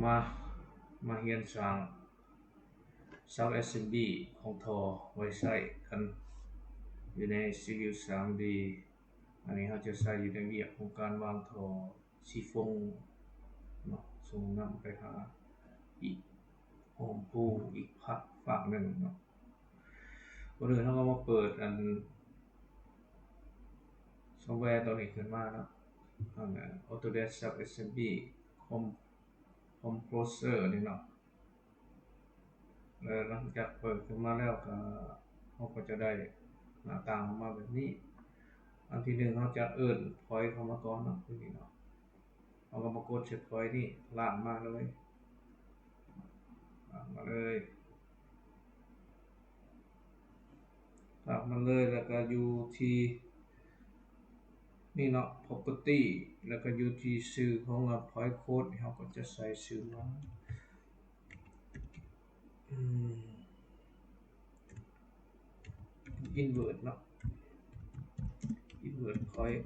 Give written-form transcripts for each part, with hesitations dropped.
มามาเรียนสร้างเสา SMB ของทอไว้ใช้กันอยู่ใน Civil 3D อันนี้เราจะใช้อยู่ในเวียกของการวางทอสีฟงเนาะส่งนำไปหาอีกโฮมพูอีกฝั่งหนึ่งเนาะก่อนอื่นเราก็มาเปิดซอฟต์แวร์ตัวนี้ขึ้นมาเนาะAutodesk Sub Assembly Composer นี่เนาะแล้วหลังจากเปิดขึ้นมาแล้วก็เราก็จะได้หน้าต่างออกมาแบบนี้อันที่หนึ่งเราจะpoint เข้ามาก่อนเนาะตัวนี้เนาะเราก็มากด set point นี่ลากมาเลยลากมาเลยแล้วก็อยู่ที่นี่เนาะ property แล้วก็อยู่ที่ชื่อของpoint code เราก็จะใส่ชื่อมาinvert เนาะ invert point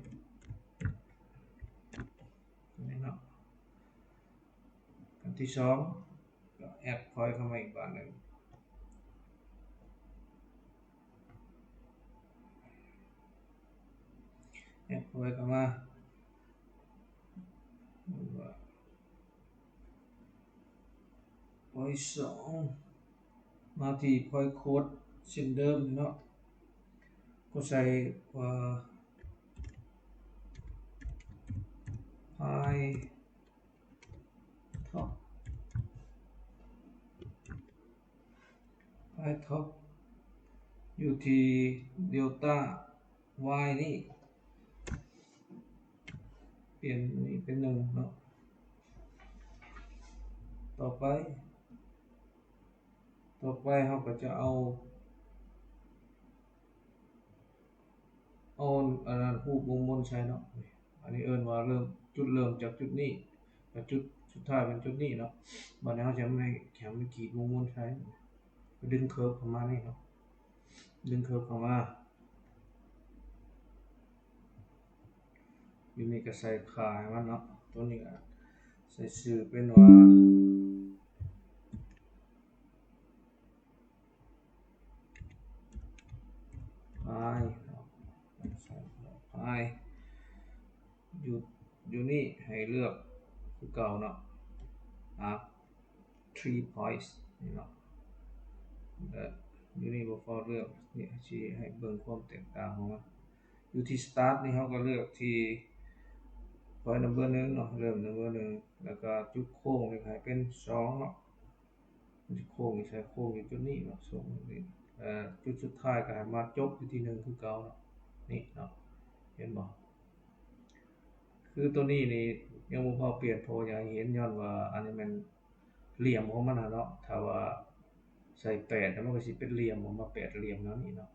นี่เนาะอันที่สองก็ add point เข้ามาอีกบานหนึ่งadd point เข้ามาpoint สองมาที่ point code เช่นเดิมเนาะก็ใส่pi top อยู่ที่ delta y นี่เปลี่ยนนี่เป็น1เนาะต่อไปเราก็จะเอารูปวงมนใช้เนาะอันนี้ว่าเริ่มจากจุดนี้กับจุดสุดท้ายเป็นจุดนี้เนาะบัดนี้เราจะไม่ขีดวงมนใช้ดึงเคิร์ฟเข้ามานี่เนาะดึงเคิร์ฟเข้ามาอยู่นี่ก็ใส่ค่าให้มันเนาะตัวนี้ก็ใส่ชื่อเป็นว่าpi อยู่นี่ให้เลือกคือเก่าเนาะ3 points นี่เนาะอยู่นี่บ่พอเลือกนี่ชี้ให้เบิ่งความแตกต่างของมันอยู่ที่ start นี่เราก็เลือกที่ point number 1เนาะเริ่ม number 1แล้วก็จุดโค้งนี่ให้เป็น2เนาะจุดโค้งนี่ใช้โค้งอยู่จุดนี้เนาะส่งนี่จุดสุดท้ายก็ให้มาจบอยู่ที่1คือเก่าเนาะนี่เนาะเห็นบ่คือตัวนี้นี่ยังบ่พอเปลี่ยนเพราะอยากเห็นย้อนว่าอันนี้มันเหลี่ยมของมันเนาะถ้าว่าใส่8แล้วมันก็สิเป็นเหลี่ยมออกมา8เหลี่ยมแล้วนี่เนาะ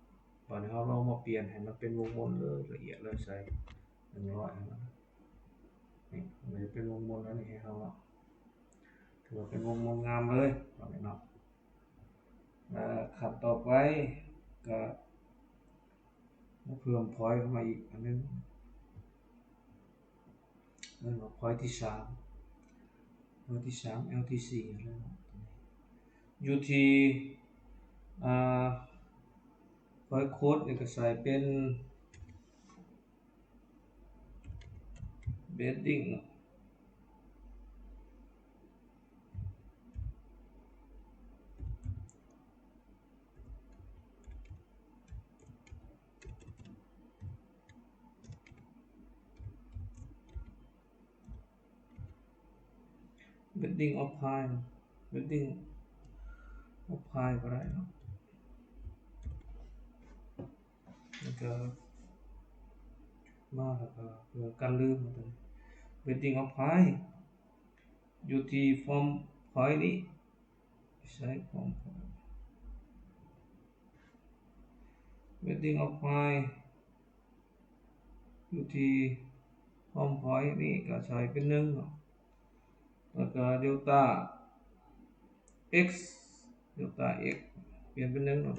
บัดนี้เราลองมาเปลี่ยนให้มันเป็นวงมนเลยละเอียดเลยใส่100ให้มันนี่มันจะเป็นวงมนแล้วนี่ให้เฮาเนาะถือว่าเป็นวงมนงามเลยบัดนี้เนาะขั้นต่อไปก็เพิ่ม point เข้ามาอีกอันนึงpoint ที่3 LT4 แล้วอยู่ที่point code นี่ก็ใส่เป็น bedding เนาะbedding of pi bedding of pi ก็ได้เนาะแล้วก็มาแล้วก็เพื่อกันลืมตัว bedding of pi อยู่ที่ form point นี้ใช้ form point bedding of pi อยู่ที่ form point นี้ก็ใช้เป็น1เนาะแล้วก็ delta x เปลี่ยนเป็น1เนาะ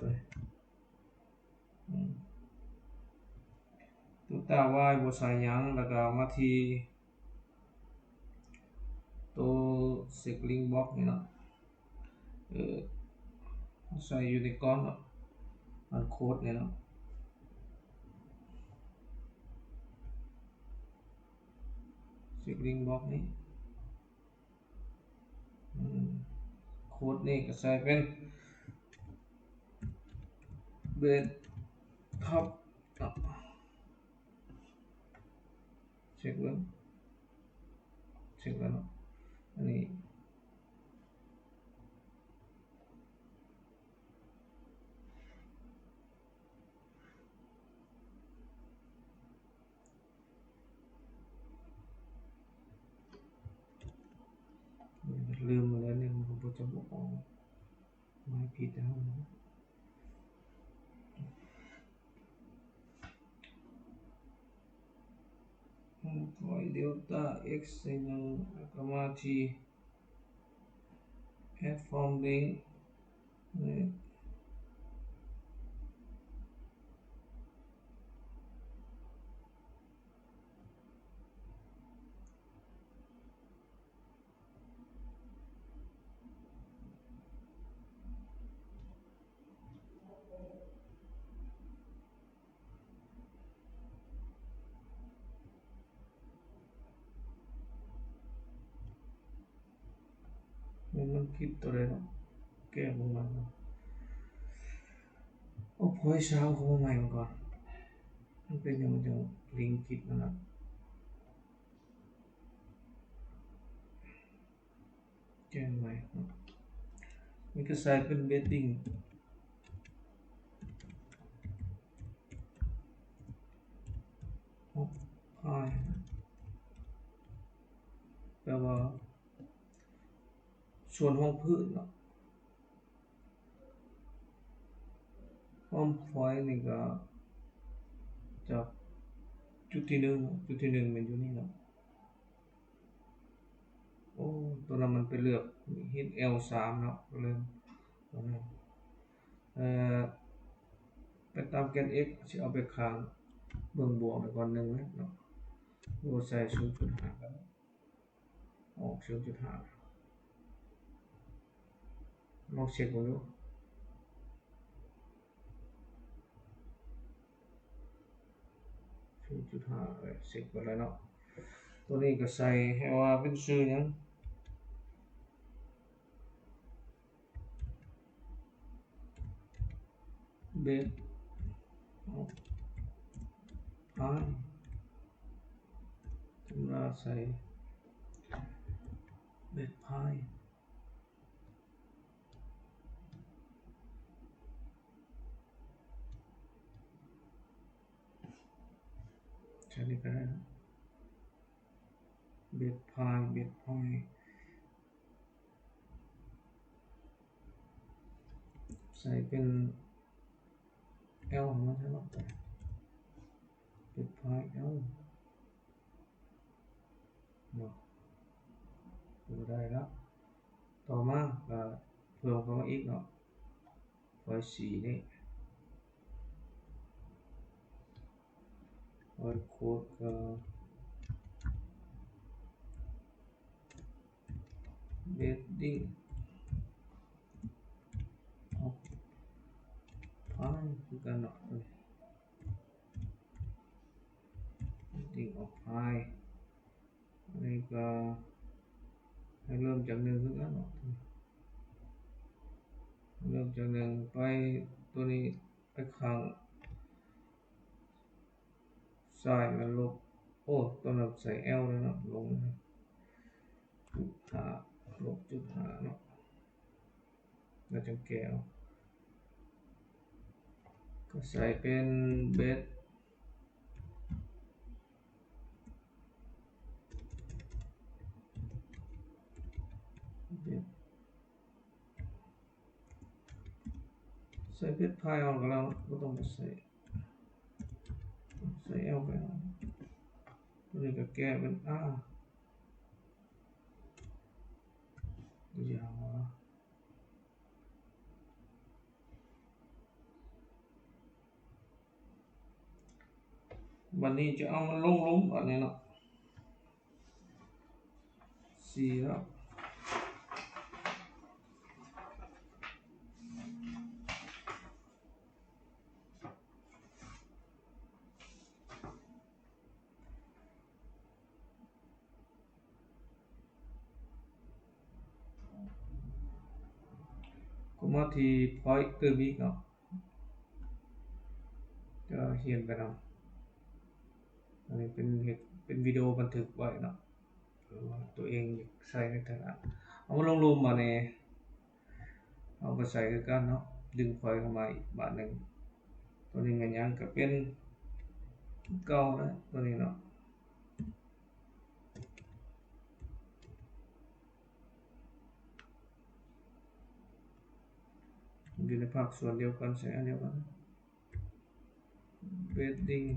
delta y บ่ใส่หยังแล้วก็มาที่ตัว Sigling Box นี่เนาะใส่อยู่ในกล่องเนาะอันโค้ดนี่เนาะSigling Box นี่โค้ดนี่ก็ใส่เป็นเบสท็อปเช็คแล้วเนาะอันนี้ลืมแล้วเนี่ยผมบ่จะบอกไม่ผิดแล้วPoint delta x ใส่ยังแล้วก็มาที่ add form link นี่มันผิดตัวใดเนาะแก้บ่มันเนาะเอาพอยต์เช้าเข้ามาใหม่ก่อนมันเป็นยังจังลิงก์ผิดนั่นน่ะแก้ใหม่เนาะมันก็ใส่เป็น bedding แปลว่าส่วนห้องพื้นเนาะห้องพอยต์นี่ก็จากจุดที่1จุดที่1มันอยู่นี่เนาะโอ้ตัวนั้นมันไปเลือก HL3 เนาะก็เลยตัวนั้นไปตามแกน x สิเอาไปข้างเบิ่งบวกไปก่อน1เนาะโอ้ใส่ 0.5 กันออก 0.5 ลองเช็คดู 0.5 เช็คไปแล้วเนาะตัวนี้ก็ใส่ให้ว่าเป็นชื่อหยังเบสจุฬาใส่เบสพายใช่นี่ก็ได้นะเบสพายใส่เป็น L ของมันใช่ไหมเบสพาย L เนาะดูได้แล้วต่อมาก็เพิ่มเข้ามาอีกเนาะพอย4นี่พอยโค้ดก็bedding of pi คือกันเนาะ bedding of pi อันนี้ก็ให้เริ่มจาก1คือกันเนาะเริ่มจาก1ไปตัวนี้ไปข้างซ้ายมันลบโอ้ตัวนั้นใส่ L แล้วเนาะลงลบ 0.5 เนาะแล้วจังแก้วก็ใส่เป็นเบสใส่เบสพายออกแล้วก็ต้องใส่ L ไปตัวนี้ก็แก้เป็น R ยาววันนี้จะเอามันลงอันนี้เนาะ4แล้ว มาที่ point เติมอีกเนาะจะเขียนไปนำอันนี้เป็นวิดีโอบันทึกไว้เนาะว่าตัวเองอยากใส่ในฐานะเอามาลงรูปมานี่เอาไปใส่คือกันเนาะดึง point เข้ามาอีกบาทนึงตัวนี้แม่นหยังก็เป็นเก่านะตัวนี้เนาะอยู่ในภาคส่วนเดียวกันใช้อันเดียวกัน bedding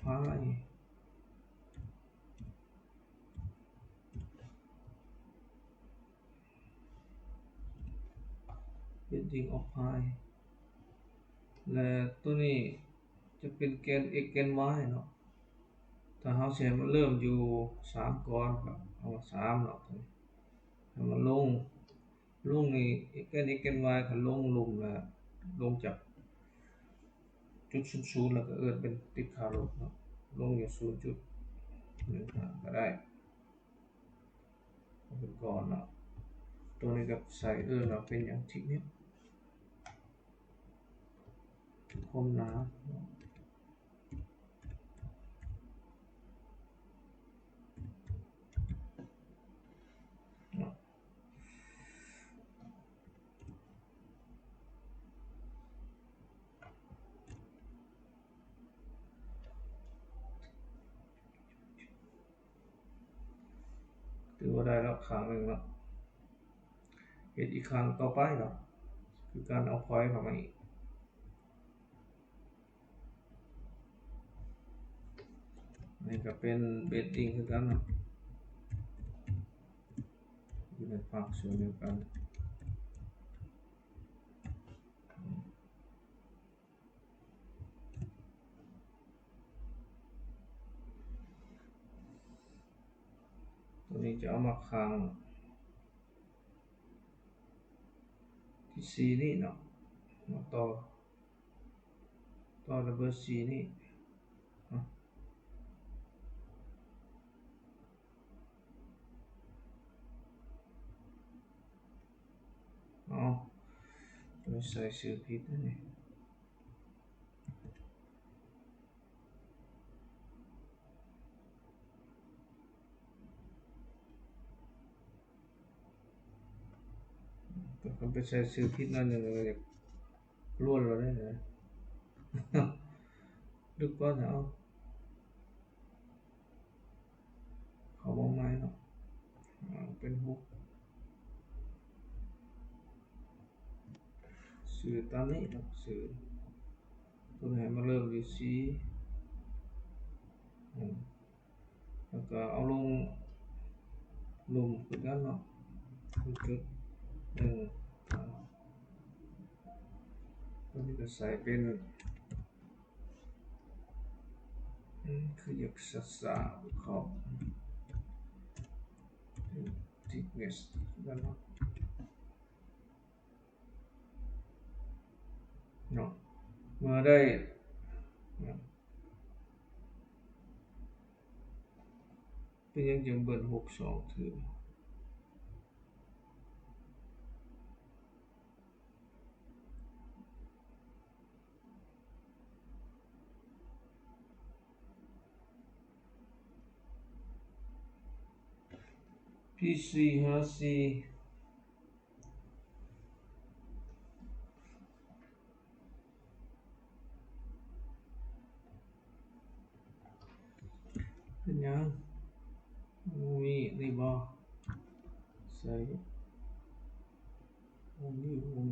พาย bedding of pie และตัวนี้จะเป็นแกน x แกน y เนาะถ้าเฮาสิให้มันเริ่มอยู่3ก่อนก็เอามา3เนาะให้มันลงนี่แกน x แกน y คันลงหลุมแล้วลงจากจุด00แล้วก็เอิ้นเป็นติดขาลบเนาะลงอยู่ 0.15 ก็ได้เอาเป็นก่อนเนาะตัวนี้ก็ใส่เนาะเป็นอย่างที่นี้ความหนาถือว่าได้แล้วข้างหนึ่งแล้วเฮ็ดอีกข้างต่อไปเนาะคือการเอา point เข้ามาอีกนี่ก็เป็น bedding คือกันเนาะอยู่ในภาคส่วนเดียวกันตัวนี้จะเอามาค้างที่ C นี่เนาะมาต่อระเบิด C นี่ตัวใส่ชื่อผิดนะนี่แต่คนไปใส่ชื่อผิดนั่นนึงเลยล้วนเราได้เลยลึกก่อนเอาเขาบอกไม้เนาะเป็นฮุกสื่อตามนี้เนาะสื่อตัวไหนมาเริ่มที่ C แล้วก็เอาลงหลุมคือกันเนาะจุดตัวนี้ก็ใส่เป็นคืออยากษาขอบ thickness กันเนาะเมื่อได้เป็นยังจังเบิด62ถือPC 54เป็นยังมีนี่บ่ใส่นี่วง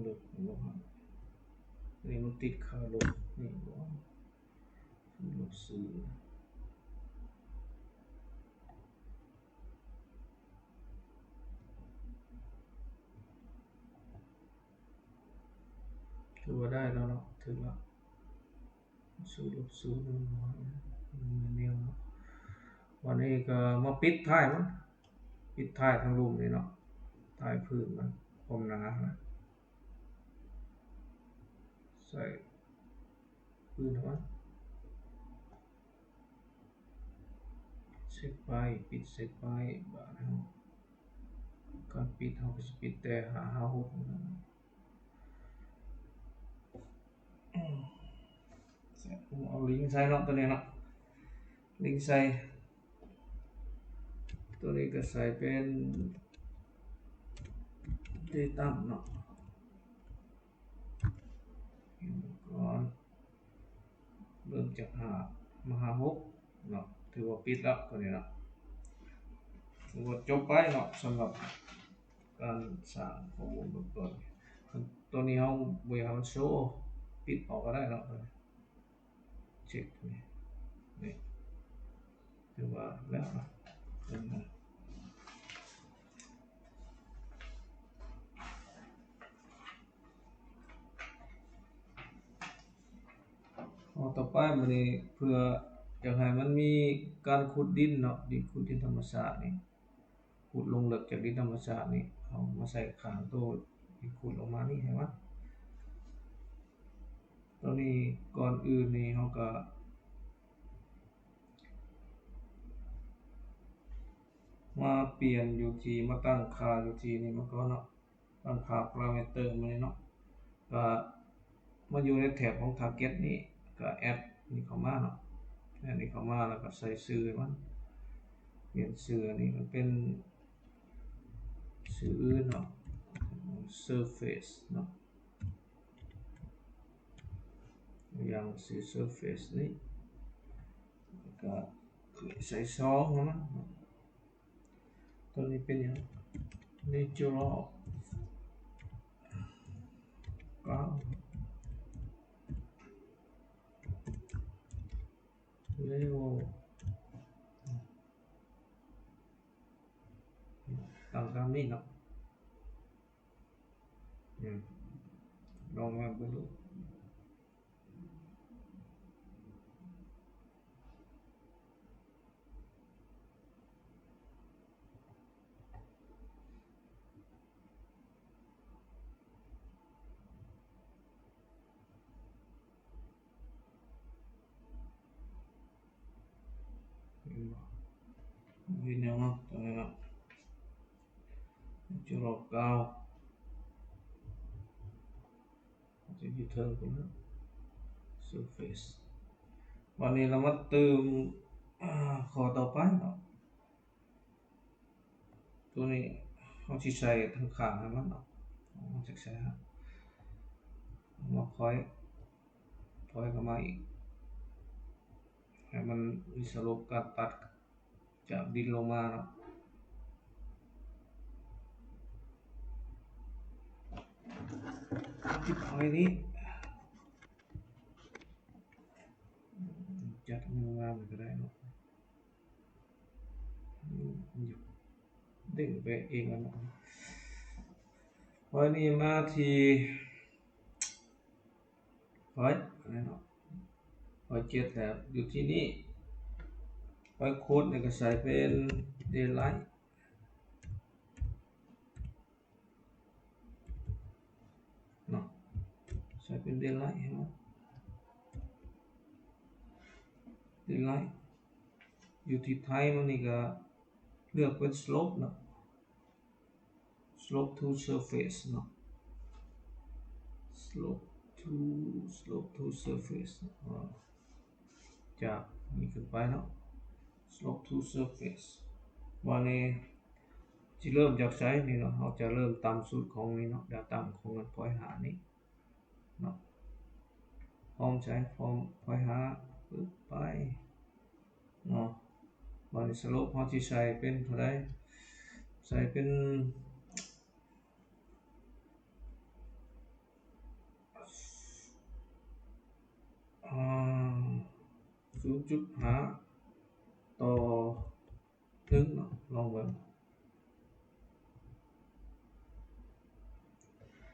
เล็บบ่ฮะนี่มันติดขาลบนี่บ่ลบ4ถือว่าได้แล้วเนาะถึงแล้ว0ลบ0มันน้อยมันแนวเนาะวันนี้ก็มาปิดท้ายมันปิดท้ายทั้งรูปนี่เนาะท้ายพื้นมันความหนานะใส่พื้นมันเซตไปปิดเซตไปบาดเนาะ การปิดเราก็สิปิดแต่556เอาลิงก์ใส่เนาะตัวนี้เนาะลิงก์ใส่ตัวนี้ก็ใส่เป็นเดต้าเนาะก่อนเริ่มจาก5มา6เนาะถือว่าปิดแล้วตัวนี้เนาะถือว่าจบไปเนาะสำหรับการสร้างข้อมูลเบื้องต้นตัวนี้เราบ่อยากให้มันโชว์ปิดออกก็ได้เนาะเช็คนี่ถือว่าแล้วเนาะต่อไปมันนี้เพื่ออยากให้มันมีการขุดดินเนาะดินขุดดินธรรมชาตินี่ขุดลงลึกจากดินธรรมชาตินี่เอามาใส่ข้างตัวดินขุดลงมานี่ให้มันตอนนี้ก่อนอื่นนี่เราก็มาเปลี่ยนอยู่ที่มาตั้งค่าอยู่ที่นี่มันก็เนาะตั้งค่าพารามิเตอร์มันนี่เนาะก็มาอยู่ในแถบของ target นี่ก็แอดนี่เข้ามาเนาะแอดนี่เข้ามาแล้วก็ใส่ชื่อมันเปลี่ยนชื่อนี่มันเป็นชื่ออื่นเนาะ surface เนาะอย่างชื่อ surface นี่ก็ใส่2นะมันตัวนี้เป็นอย่าง natural ก็เร็วตั้งตามนี้เนาะลองมาดูยืนยันเนาะตรงนี้เนาะจุดลบเก้าจะอยู่เทิงกันนะ surface วันนี้เรามาเติมขอต่อไปเนาะตัวนี้เขาจะใส่ทั้งข้างให้มันเนาะมันจะใส่มาพอยเข้ามาอีกให้มันมีสโลปการตัดจากดินลงมาเนาะที่พอยนี้จัดมันวางก็ได้เนาะเด้งไปเองแล้วเนาะพอยนี้มาที่พอยอะไรเนาะพอย7แล้วอยู่ที่นี่พอยโค้ดเนี่ยก็ใส่เป็น daylight เนาะใส่เป็น daylight เห็นไหม daylight อยู่ที่ไทยมันนี่ก็เลือกเป็น slope เนาะ slope to surface เนาะ slope to surface จากนี้ขึ้นไปเนาะ slope to surface วันนี้จะเริ่มจากใช้นี่เนาะเราจะเริ่มต่ำสุดของนี้เนาะดาวต่ำของมันพอยหานี้เนาะพร้อมใช้พร้อมพอยหาปึ๊บไปเนาะวันนี้ slope เราจะใช้เป็นเท่าไหร่ใส่เป็น0.5 ต่อ1เนาะลองเบิ่ง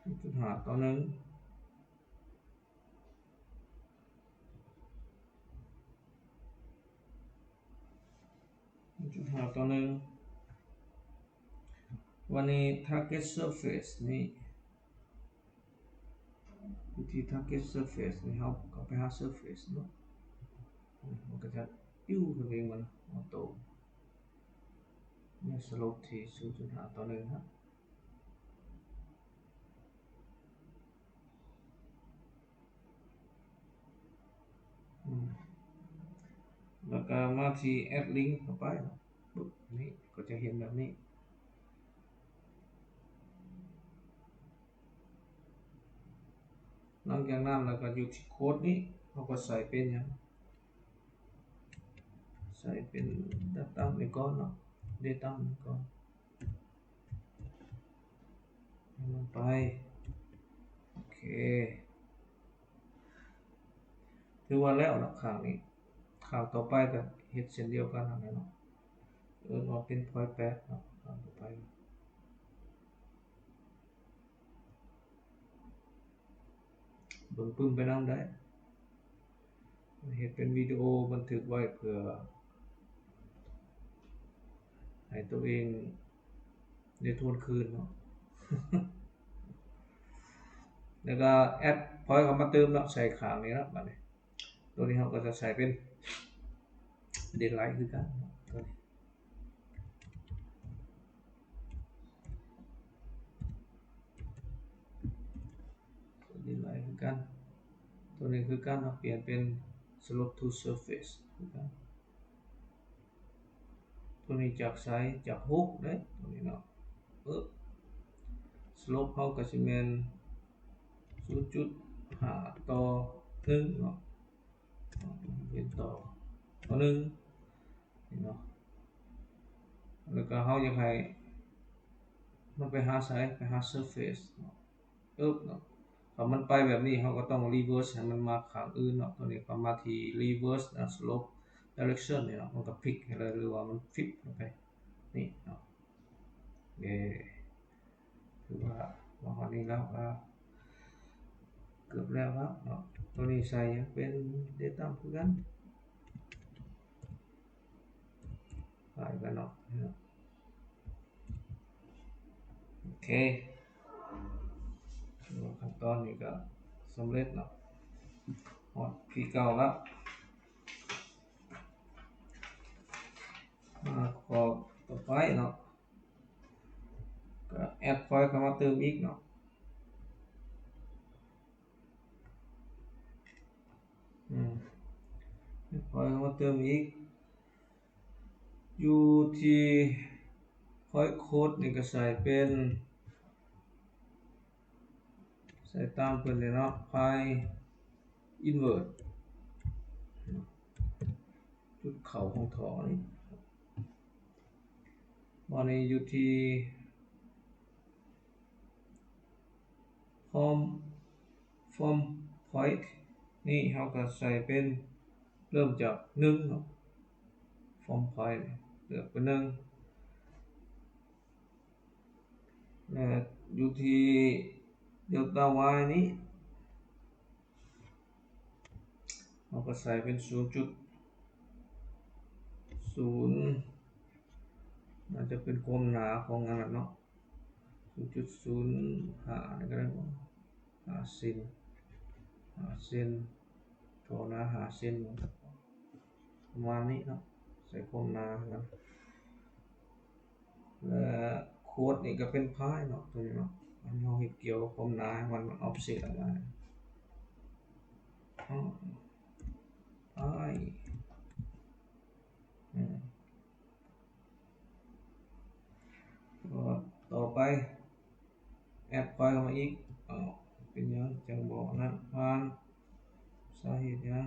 0.5 ต่อ1 0.5 ต่อ1วันนี้ target surface นี่วิธี target surface นี่เราก็ไปหา surface เนาะมันก็จะปิ้วขึ้นเองมันออโต้เนี่ย slope ที่ 0.5 ต่อ1ครับ แล้วก็มาที่ add link เข้าไปปุ๊บนี่ก็จะเห็นแบบนี้หลังจากนั้นแล้วก็อยู่ที่โค้ดนี้เราก็ใส่เป็นอย่างใส่เป็น data นี่ก่อนเนาะ data นี่ก่อนลงไปโอเคถือว่าแล้วนะข้างนี้ข้างต่อไปก็เฮ็ดเช่นเดียวกันนั่นแหละเนาะว่าเป็น point 8เนาะข้างต่อไปเบิ่งปึ้มไปนำได้เฮ็ดเป็นวิดีโอบันทึกไว้เพื่อให้ตัวเองได้ทวนคืนเนาะ แล้วก็แอดพอยต์เข้ามาเติมเนาะใส่ข้างนี้เนาะบัดนี้ตัวนี้เราก็จะใส่เป็นเดดไลท์คือกันตัวนี้เดดไลท์คือกันตัวนี้คือกันเนาะเปลี่ยนเป็น slope to surface คือกันตัวนี้จากไซส์จาก6เด้ตัวนี้เนาะslope เฮาก็สิแม่น 0.5 ต่อ1เนาะเป็นต่อ1นี่เนาะแล้วก็เฮาอยากให้มันไปหาไซส์ไปหา surface เนาะเนาะถ้ามันไปแบบนี้เขาก็ต้อง reverse ให้มันมาข้างอื่นเนาะตัวนี้ก็มาที่ reverse slope direction เนี่ยเนาะมันก็พลิกให้เลยหรือว่ามันฟลิปลงไปนี่เนาะคือว่าวันนี้แล้วเกือบแล้วครับเนาะตัวนี้ใส่เป็น data คือกันใส่กันเนาะโอเคขั้นตอนนี้ก็สำเร็จเนาะหอดพี่เก่าแล้วขอต่อไปเนาะก็แอดพอยต์เข้ามาเติมอีกเนาะแอดพอยต์เข้ามาเติมอีกอยู่ที่พอยต์โค้ดนี่ก็ใส่เป็นใส่ตามเพิ่นเลยเนาะ pi invert จุดเข่าของถอนี่วันนี้อยู่ที่ form point นี่เราก็ใส่เป็นเริ่มจาก1เนาะ form point เลือกเป็น1อยู่ที่ delta y นี้เราก็ใส่เป็น 0.0 น่าจะเป็นความหนาของงานเนาะ 0.05 นี่ก็ได้5เซนโทนะ5เซนประมาณนี้เนาะใส่ความหนากันและโค้ดนี่ก็เป็นพายเนาะตัวนี้เนาะมันเราเฮ็ดเกี่ยวกับความหนามันออฟเซตอะไรพายต่อไปแอดพอยต์เข้ามาอีกเป็นยังจังบอกนั้นผ่านสาเหตุยัง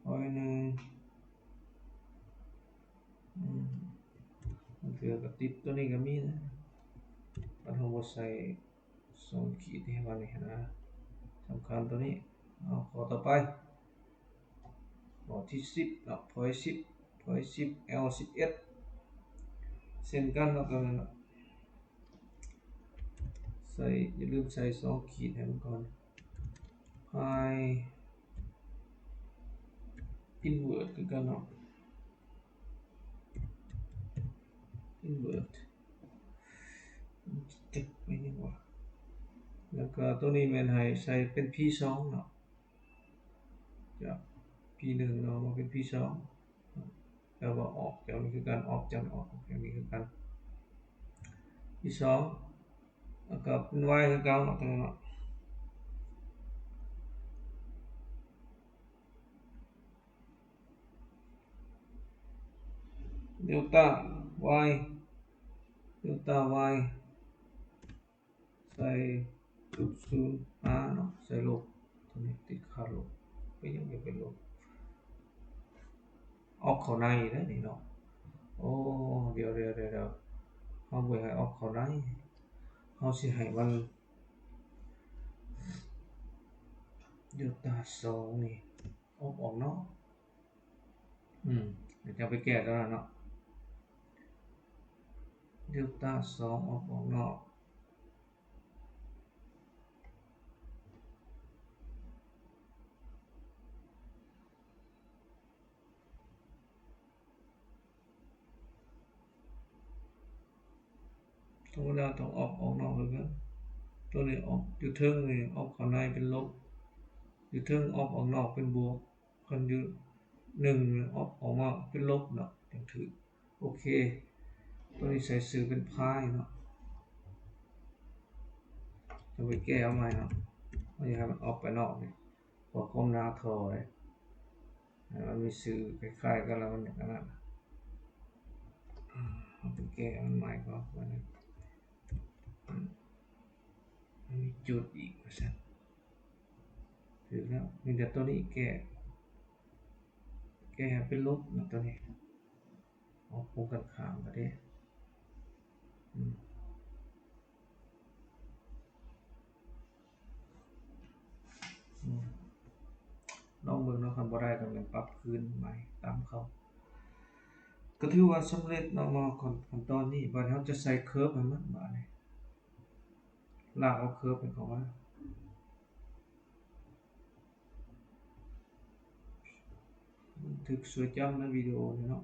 พอยต์หนึ่งมันเกี่ยวกับติดตัวนี้ก็มีนะเราต้องใส่2ขีดให้มันนี่นะสำคัญตัวนี้ขอต่อไปขอที่10เนาะพอยต์10 L11 เส้นกันเนาะตัวนั้นใส่อย่าลืมใส่2ขีดให้มันก่อน pi invert คือกันเนาะ invert ติดไม่นี่วะแล้วก็ตัวนี้แม่นให้ใส่เป็น p2 เนาะจาก p1 เนาะมาเป็น p2 แล้วว่าออกจากนี้คือการออกจากออกอย่างนี้คือกัน p2 แล้วก็เป็น y คือเก่าเนาะตัวนี้เนาะ เดลต้า y เดลต้า y ใส่0.05เนาะใส่ลบตัวนี้ติดค่าลบไปยังไม่เป็นลบออกเข้าในได้นี่เนาะโอ้เดี๋ยวเฮาบ่ให้ออกเข้าในเฮาสิให้มันเดลต้า2นี่ออกเนาะเดี๋ยวจะไปแก้ตัวนั้นเนาะเดลต้า2ออกนอกธรรมดาต้องออกนอกเลยกันตัวนี้ออกอยู่เทิงนี่ออกเข้าในเป็นลบอยู่เทิงออกนอกเป็นบวกคันอยู่1ออกมาเป็นลบเนาะจังถือโอเคตัวนี้ใส่สื่อเป็นพายเนาะจะไปแก้เอาใหม่เนาะมันจะให้มันออกไปนอกนี่พอก้มหน้าทอเลยมันมีสื่อคล้ายๆกันแล้วมันอย่างนั้นเอาไปแก้มันใหม่ก็มันมีจุดอีกสักถือแล้วมีแต่ตัวนี้แก้เป็นลบนะตัวนี้ออกคู่กันข้ามก็ได้ลองเบิ่งเนาะคันบ่ได้ก็แม่นปรับคืนใหม่ตามเขาก็ถือว่าสำเร็จเนาะมาขั้นตอนนี้บัดเฮาจะใส่เคิร์ฟให้มันบาดนี้ลากเอาเคิร์ฟให้เข้ามาถึกสวยจังในวิดีโอนี่เนาะ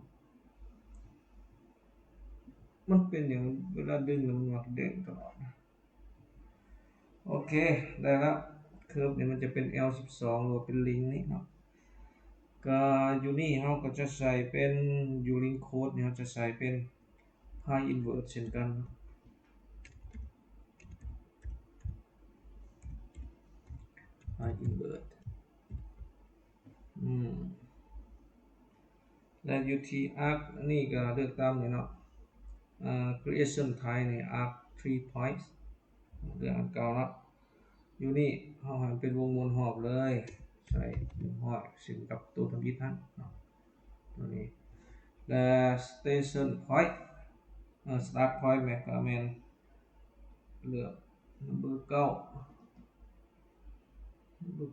มันเป็นอย่างเวลาดึงแล้วมันมักเด้งตลอดนะโอเคได้แล้วเคิร์ฟนี่มันจะเป็น L12 หรือว่าเป็นลิงนี่เนาะก็อยู่นี่เราก็จะใส่เป็นอยู่ลิงโค้ดเนี่ยเราจะใส่เป็น pi inverse เช่นกัน pi inverse และอยู่ที่ arc นี่ก็เลือกตามเนี่ยเนาะcreation type เนี่ย arc 3 points เลือกอันเก่าแล้วอยู่นี่เราให้เป็นวงมนหอบเลยใส่หอบสิงกับตัวทำยิดทั้งเนาะตัวนี้และ station point start point แม็กก็แมนเลือก number 9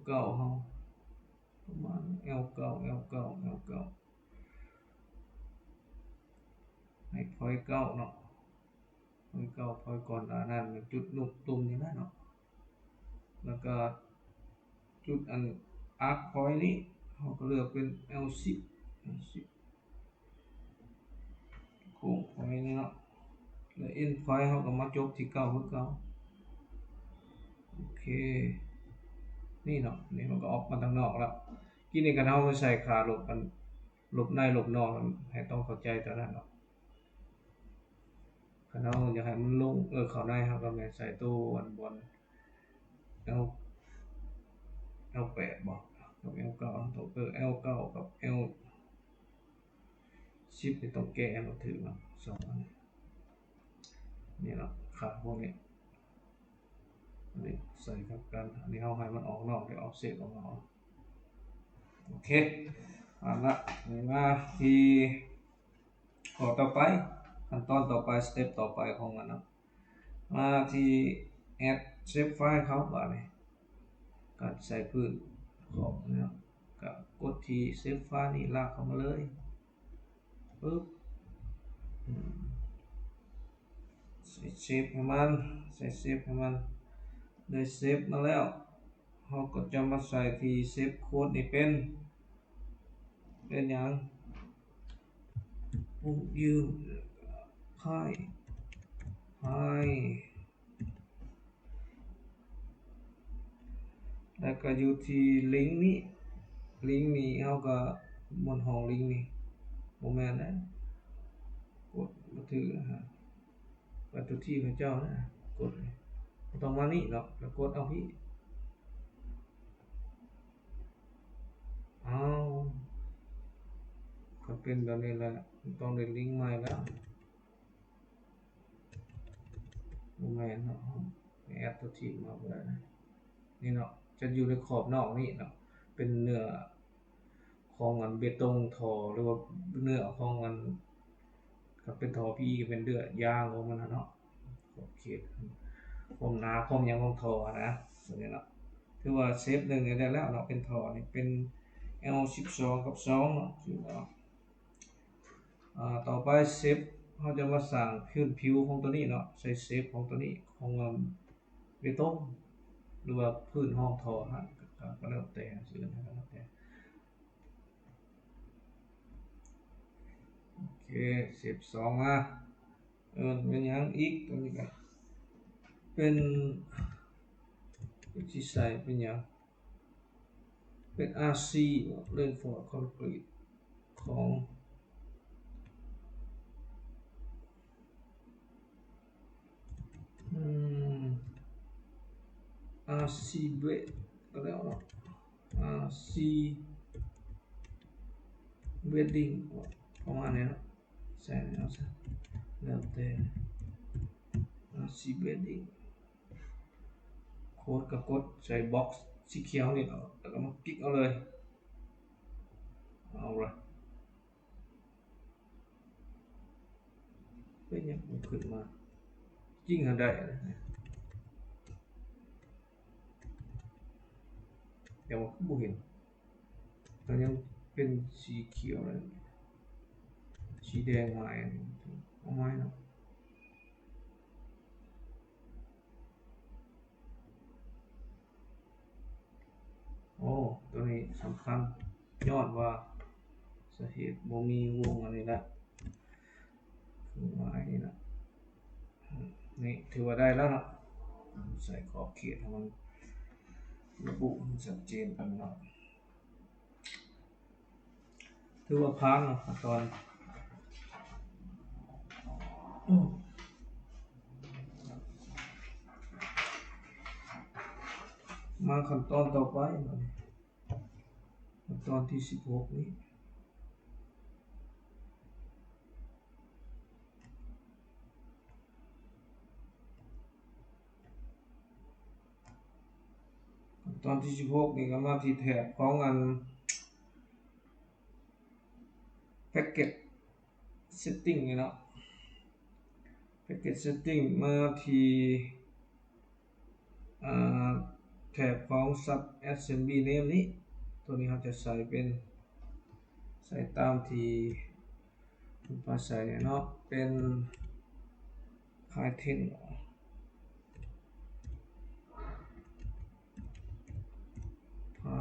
เราประมาณ L9 ให้พอยเก้าเนาะพอยเก้าพอยก่อนนั่นจุดนุกตุ่มนี่นะเนาะแล้วก็จุดอันอาร์คพอยนี้เราก็เลือกเป็น L10 โค้งพอยนี้เนาะแล้ว end point เราก็มาจบที่9คือเก่าโอเคนี่เนาะนี่มันก็ออกมาทางนอกแล้วกินนี่กันเฮาใส่ขาลบกันลบในลบนอกให้ต้องเข้าใจตอนนั้นเนาะคันเฮาอยากให้มันลงเข้าในเฮาก็แม่นใส่ตู้อันบนL8 บ่กับ L9 ต้องL9 กับ L10 นี่ต้องแก้ให้มันถึงเนาะ2อันนี่เนาะขาพวกนี้นี่ใส่กับกันอันนี้เฮาให้มันออกนอกได้ออกเซตออกมาโอเคละนี่มาที่ข้อต่อไปขั้นตอนต่อไปสเต็ปต่อไปของมันเนาะมาที่ add shape file เขาบ่นี่ก็ใส่พื้นขอบนะครับก็กดที่ shape file นี่ลากเข้ามาเลยปึ๊บใส่เชฟให้มันได้เซฟมาแล้วเราก็จะมาใส่ที่เซฟโค้ดนี่เป็นอย่างปุ่มยืมไพ่แล้วก็อยู่ที่ลิงก์นี้เราก็บนห้องลิงก์นี่โมเมนต์นะกดมาถือไปตัวที่พระเจ้านะกดต้องมานี่หรอกแล้วกดเอาพี่ ก็เป็นแบบนี้แหละต้องได้ลิงก์ใหม่แล้วบ่แม่นเนาะแอดตัวที่มาบ่ได้นี่เนาะจะอยู่ในขอบนอกนี่เนาะเป็นเนื้อของอันเบตงทอหรือว่าเนื้อของอันก็เป็นทอ PE ก็เป็นเดือยางของมันเนาะขอบเขตความหนาความหยังของทอนะตัวนี้เนาะถือว่าเซฟนึงได้แล้วเนาะเป็นทอนี่เป็น L12 กับ2เนาะคือเนาะต่อไปเซฟเฮาจะมาสร้างพื้นผิวของตัวนี้เนาะใช้เซฟของตัวนี้ของเบตงหรือว่าพื้นห้องทอฮะก็แล้วแต่ชื่อนั้นก็แล้วแต่โอเคเซฟ2มาเป็นหยังอีกตัวนี้ก็เป็นสิใส่เป็นหยังเป็น RC Reinforced Concrete ของRC Bed ก็แล้วเนาะ RC Bedding ประมาณนี้เนาะใส่แล้วซะแล้วแต่ RC Bedding โค้ดก็กดใส่บ็อกซ์สีเขียวนี่เนาะแล้วก็มาคลิกเอาเลยเอาล่ะเป็นหยังมันขึ้นมาจริงได้แต่ว่าบ่เห็นมันยังเป็นสีเขียวเลยสีแดงหลายเอาไม้เนาะโอ้ตัวนี้สำคัญยอดว่าสาเหตุบ่มีวงอันนี้ละคือว่าอันนี้นะนี่ถือว่าได้แล้วเนาะใส่ขอบเขตให้มันระบุชัดเจนกันเนาะถือว่าผ่านเนาะขั้นตอนมาขั้นตอนต่อไปขั้นตอนที่16นี้ตอนที่16นี่ก็มาที่แถบของอัน Package Setting นี่เนาะ Package Setting มาที่แถบของ Sub Assembly Name นี้ตัวนี้เราจะใส่เป็นใส่ตามที่คุณป้าใส่เนาะเป็น Pythonโ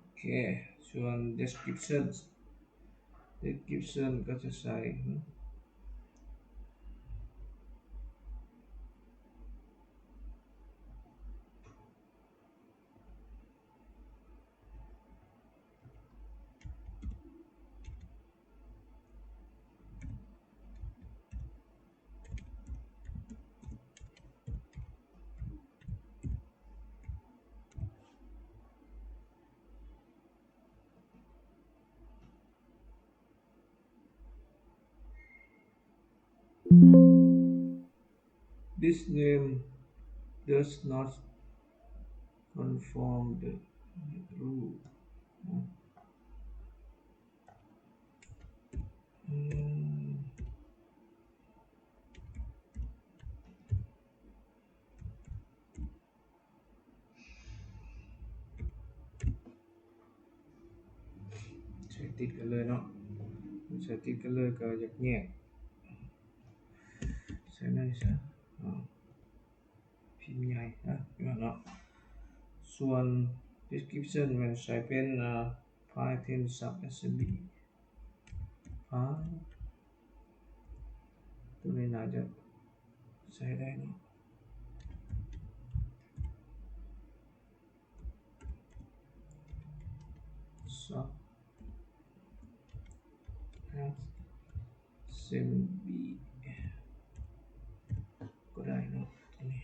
อเคส่วน description ก็จะใส่This name does not conform the rule. ใช้ติดกันเลยเนาะใช้ติดกันเลยก็อยากแยกใส่นั่นซะพิมพ์ใหญ่นะเนาะส่วน description มันใช้เป็น Python Sub Assembly ตัวนี้น่าจะใช้ได้เนาะSub Assembly ก็ได้เนาะตัวนี้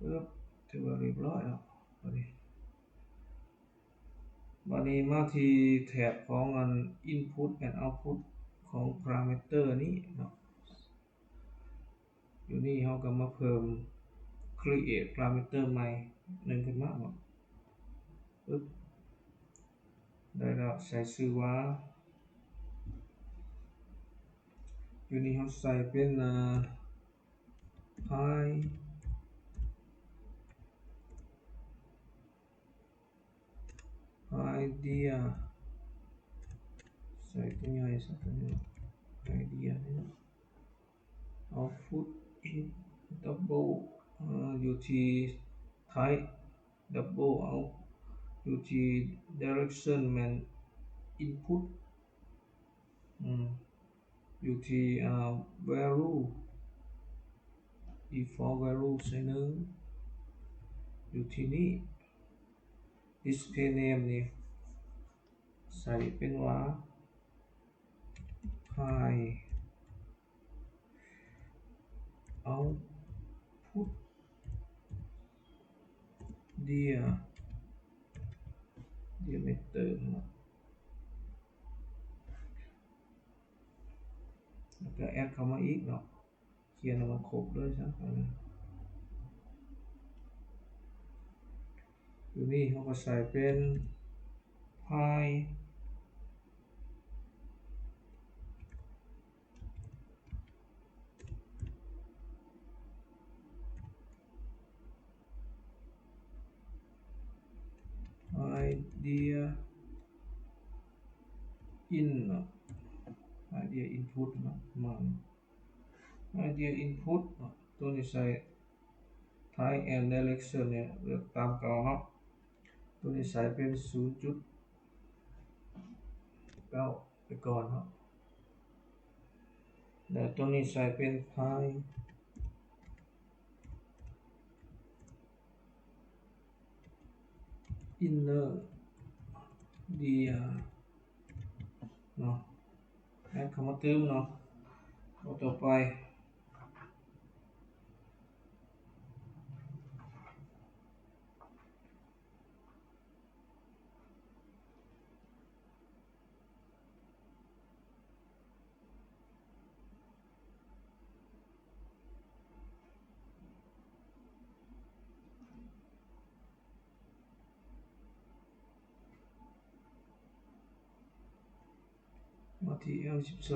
ถือว่าเรียบร้อยแล้วบัดนี้มาที่แถบของอัน input and output ของ parameter นี้เนาะอยู่นี่เฮาก็มาเพิ่ม create parameter ใหม่1ขึ้นมาเนาะได้แล้วใส่ชื่อว่าอยู่นี่เฮาใส่เป็นidea ใส่ตัวใหญ่ซะตัวนี้ idea นี่ output in double อยู่ที่ type double out อยู่ที่ direction man input อยู่ที่value default value ใส่1อยู่ที่นี่ display name นี่ใส่เป็นว่า output diameter แล้วก็แอดเข้ามาอีกเนาะเขียนให้มันครบเลยซะอยู่นี่เฮาก็ใส่เป็น idea in เนาะ idea input เนาะมัน idea input เนาะตัวนี้ใส่ type and direction เนี่ยเลือกตามเก่าเนาะตัวนี้ใส่เป็น 0.9 ไปก่อนเนาะแล้วตัวนี้ใส่เป็น type inner dia เนาะแอดเข้ามาเติมเนาะต่อไปมาที่ L12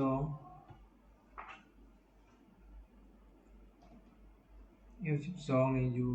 นี่อยู่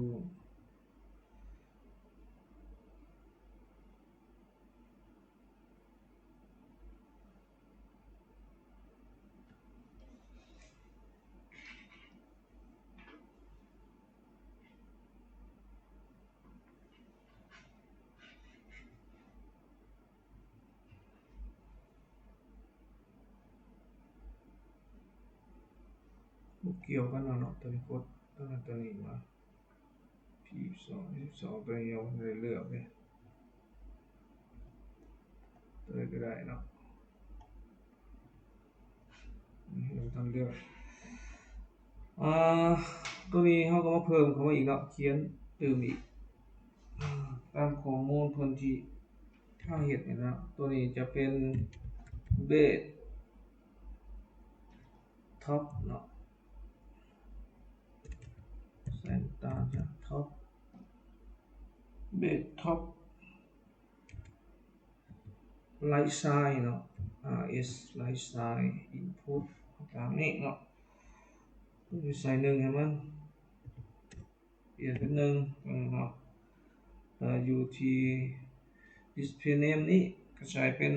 เกี่ยวกันเนาะตัวนี้กดตัวนี้มา P12 ตัวนี้เอาได้เลือกเลยตัวนี้ก็ได้เนาะนี่เราต้องเลือกตัวนี้เฮาก็มาเพิ่มเข้ามาอีกเนาะเขียนเติมอีกตามข้อมูลเพิ่นที่เฮาเฮ็ดนี่นะตัวนี้จะเป็น base top เนาะใส่ตามจ้ะ top base top right side เนาะs right side input ตามนี้เนาะใส่1ให้มันเปลี่ยนเป็น1เนาะอยู่ที่ display name นี้ก็ใส่เป็น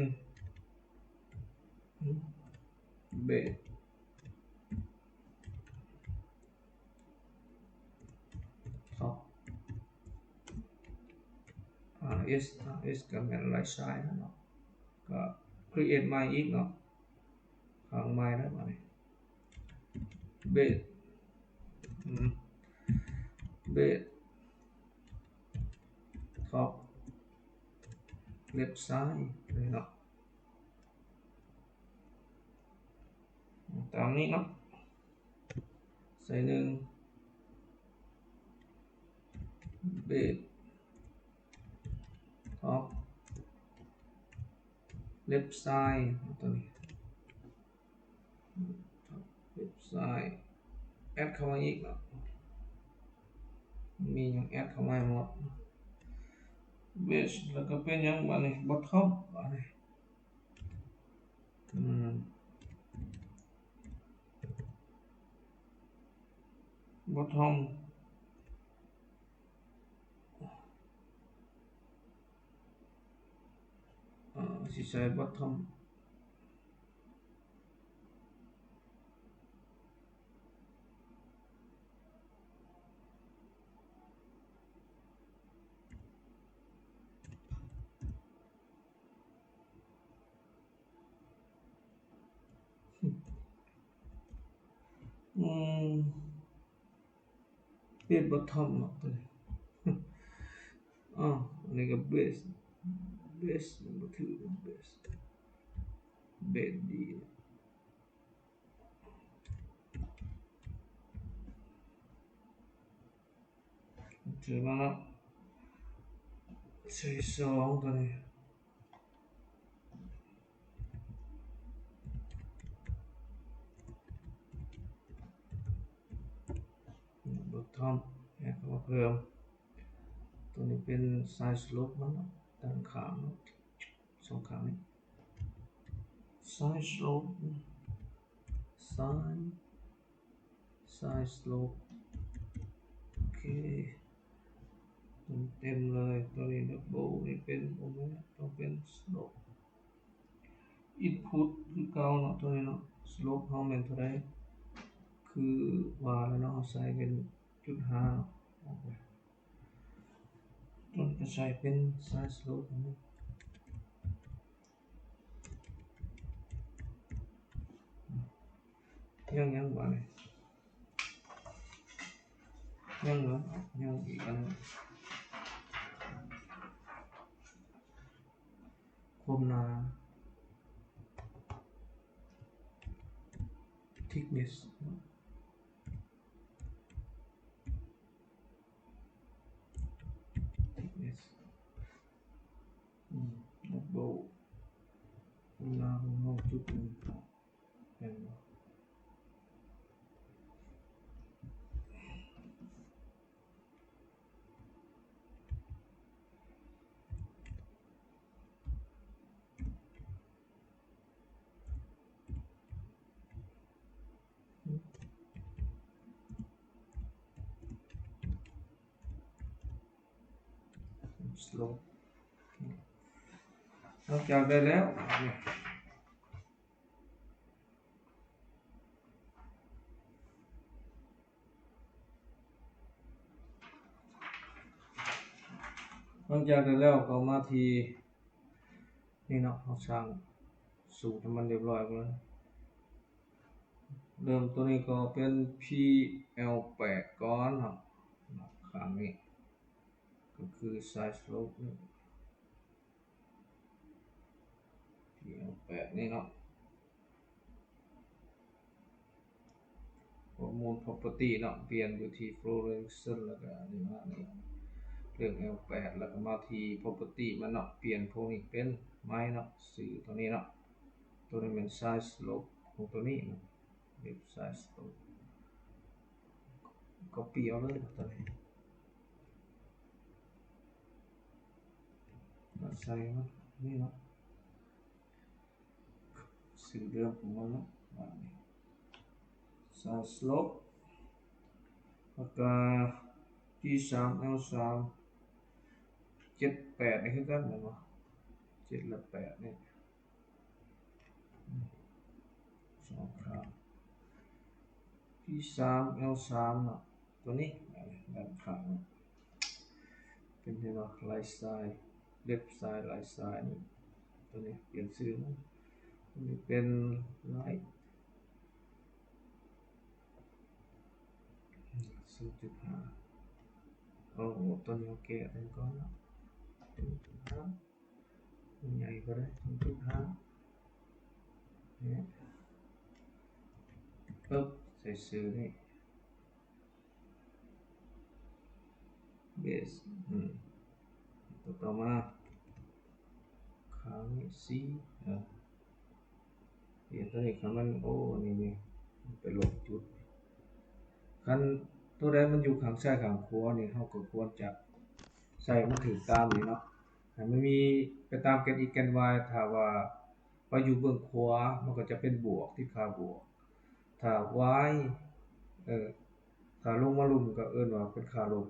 base top s ก็เป็น right side เนาะก็ create ใหม่อีกเนาะข้างใหม่แล้วมานี่ base top left side เลยเนาะตามนี้เนาะใส่1 base top left side ตัวนี้ left side add เข้ามาอีกเนาะมีหยัง add เข้ามาหมด base แล้วก็เป็นหยังบัดนี้ bottom บัดนี้bottom สิใช้ bottom เป็น bottom เนาะตัวนี้อันนี้ก็ base บ่ถือ base ดีถือมาแล้วใส่2ตัวนี้bottom แอดเข้ามาเพิ่มตัวนี้เป็น side slope มันด้านข้างสองข้างนี้ side slope side slope โอเคเต็มเลยตัวนี้ double นี่เป็นต้องเป็น slope input คือเก่าเนาะตัวนี้เนาะ slope เฮาแม่นเท่าใดคือว่าแล้วเนาะใส่เป็น 0.5 ออกไปต้นก็ใส่เป็น side slope ยังบ่นี่ยังเหรอยังอีกอันความหนา thickness double ความหนาของเราจุดหนึ่งเห็นบ่slope นอกจากได้แล้วก็มาที่นี่เนาะเราสร้างสูตรให้มันเรียบร้อยแล้วเริ่มตัวนี้ก็เป็น PL8 ก่อนเนาะข้างนี้ก็คือ side slope นี่ PL8 นี่เนาะข้อมูล property เนาะเปลี่ยนอยู่ที่ fluorescence แล้วก็นี่มานี่เรื่อง L8 แล้วก็มาที่ property มันเนาะเปลี่ยนพวกนี้เป็นไม้เนาะสีตัวนี้เนาะตัวนี้เป็น side slope ของตัวนี้เนาะเรียก side slope copy เอาเลยตัวนี้มาใส่มันนี่เนาะสีเดิมของมันเนาะแบบนี้ side slope แล้วก็ G3 L3 7-8 นี่คือกันแม่นบ่7และ8นี่สองข้าง G3 L3 เนาะตัวนี้ด้านข้างเป็นที่เนาะ right side left side right side นี่ตัวนี้เปลี่ยนชื่อมันนี่เป็น right 0.5 ตัวนี้โอเคอันก่อนเนาะ 0.5 ใหญ่ก็ได้ 0.5 เนี่ยปึ๊บใส่ชื่อนี่ base ต่อมาขังC เปลี่ยนตัวนี้คันมันนี่ไปลบจุดคันตัวใดมันอยู่ข้างซ้ายข้างขวานี่เฮาก็ควรจะใส่มันถือตามนี่เนาะให้มันมีไปตามแกน x แกน y ถ้าว่าไปอยู่เบื้องขวามันก็จะเป็นบวกที่ค่าบวกถ้า y ถ้าลงมาลุ่มก็เอิ้นว่าเป็นค่าลบ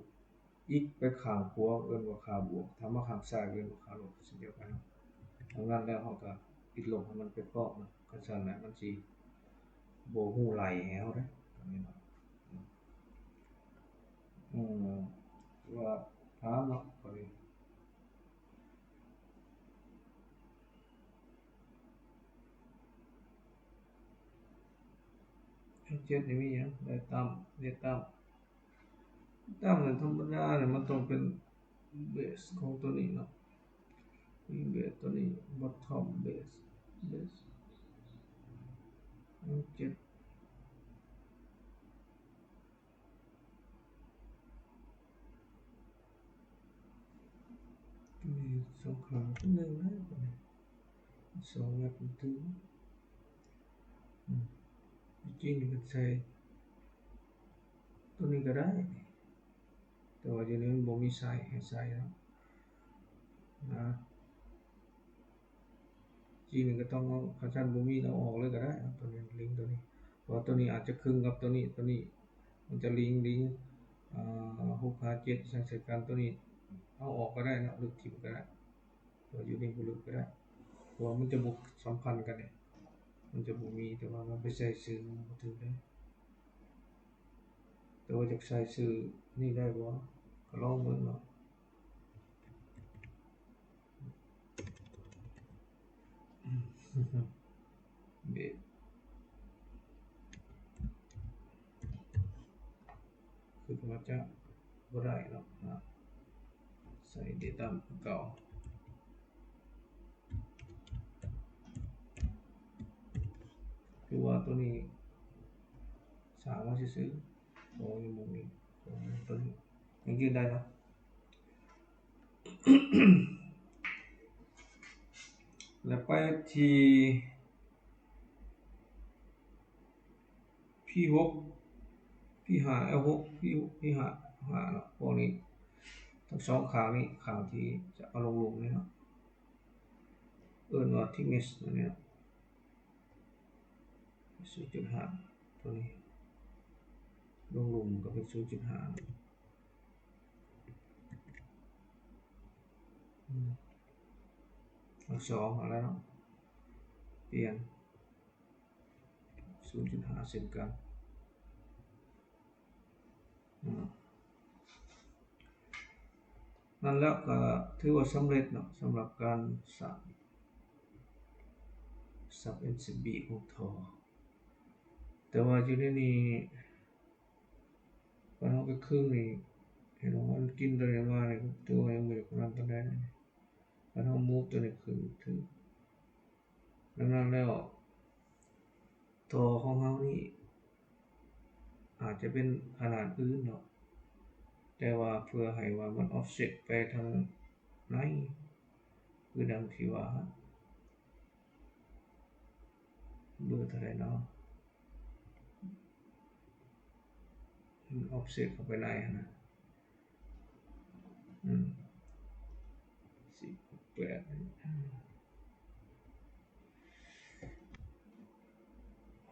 x ไปข้างขวาเอิ้นว่าค่าบวกถ้ามาข้างซ้ายเอิ้นว่าค่าลบเช่นเดียวกันดังนั้นแล้วเฮาก็ติดลบให้มันเป็นพร้อมนะก็ซั่นแหละมันสิบ่ฮู้ไหลให้เฮาเด้ตรงนี้เนาะว่าถามเนาะก็ดีเจ็ดนี่มีหยังได้ตามเนี่ยธรรมดาเนี่ยมันต้องเป็นเบสของตัวนี้เนาะมีเบสตัวนี้ bottom base เจ็ดมีสองข้างหนึ่งนะสองแบบถึงจริงๆก็ใช้ตัวนี้ก็ได้แต่ว่าอยู่นี้มันบ่มีไซส์ให้ใส่แล้วนะจริงๆก็ต้องเอาคันซั่นบ่มีเราออกเลยก็ได้ตัวนี้ลิงก์ตัวนี้เพราะตัวนี้อาจจะคลึงกับตัวนี้มันจะลิงก์6 5 7ใส่กันตัวนี้เอาออกก็ได้นะหรือทิ่มก็ได้ตัวอยู่นี่บ่ลึกก็ได้เพราะว่ามันจะบ่สัมพันธ์กันเนี่ยมันจะบ่มีแต่ว่ามันไปใส่ชื่อมันบ่ถูกเด้แต่ว่าจะใส่ชื่อนี่ได้บ่ก็ลองเบิ่งเนาะเบสคือว่าจะบ่ได้เนาะใส่ data เก่าคือว่าตัวนี้สร้างมาซื่อๆของอยู่หม้องนี้ของตัวนี้ยังยืนได้เนาะ แล้วไปที่ P6 P5 L6 P5 เนาะพวกนี้ทั้งสองข้างนี้ข้างที่จะเอาลงหลุมนี่เนาะเอิ้นว่า thickness ตัวนี้เนาะ 0.5 ตัวนี้ลงหลุมก็เป็น 0.5 ทั้งสองอะไรเนาะเปลี่ยน 0.5 เช่นกันนั่นแล้วก็ถือว่าสำเร็จเนาะสำหรับการสร้าง sub MCB ของท่อแต่ว่าอยู่ในนี้พอเราไปครึ่งนี่เห็นว่ามันกินตัวนี้มาเนี่ยตัวยังไม่ได้กำลังปานใดพอเรา move ตัวนี้ขึ้นถึงดังนั้นแล้วท่อของเรานี่อาจจะเป็นขนาดอื่นเนาะแต่ว่าเพื่อให้ว่ามัน offset ไปทางไหนคือดังที่ว่าเบอร์เท่าไหร่เนาะoffset เข้าไปในนะ18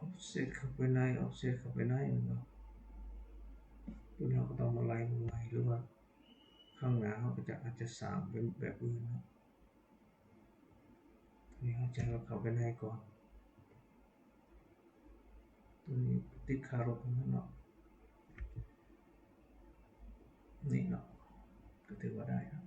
offset เข้าไปในเนาะตัวเราก็ต้องมาไล่ใหม่หรือว่าข้างหน้าเขาก็จะอาจจะสร้างเป็นแบบอื่นเนาะตัวนี้เขาจะเข้าไปในก่อนตัวนี้ติดคารบนั่นเนาะนี่เนาะก็ถือว่าได้ครับ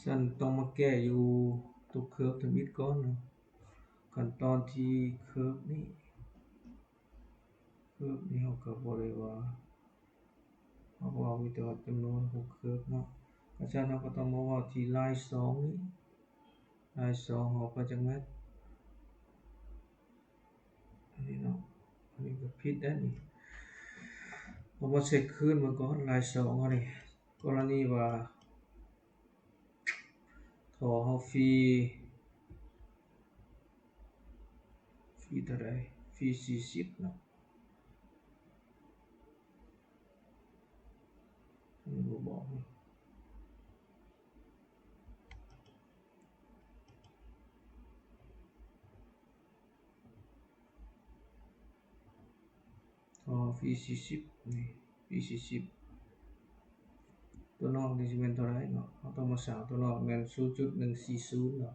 ฉันต้องมาแก้อยู่ตัวเคิร์ฟทมิดก่อนเนาะขั้นตอนที่เคิร์ฟนี่เขาก็บ่ได้ว่า เราเว้ามีแต่ว่าจำนวน6เครือเนาะเพราะฉะนั้นเราก็ต้องมาเว้าที่ลาย2นี้ลาย2เราก็จักแม่นอันนี้เนาะอันนี้ก็ผิดได้นี่เรามาเช็คคืนมาก่อนลาย2อันนี้กรณีว่าถอเฮาฟรีเท่าใดฟรี40เนาะบ่บอกฟรี40นี่ฟรี40ตัวนอกนี่สิแม่นเท่าไหร่เนาะเราต้องมาสร้างตัวนอกแม่น 0.140 เนาะ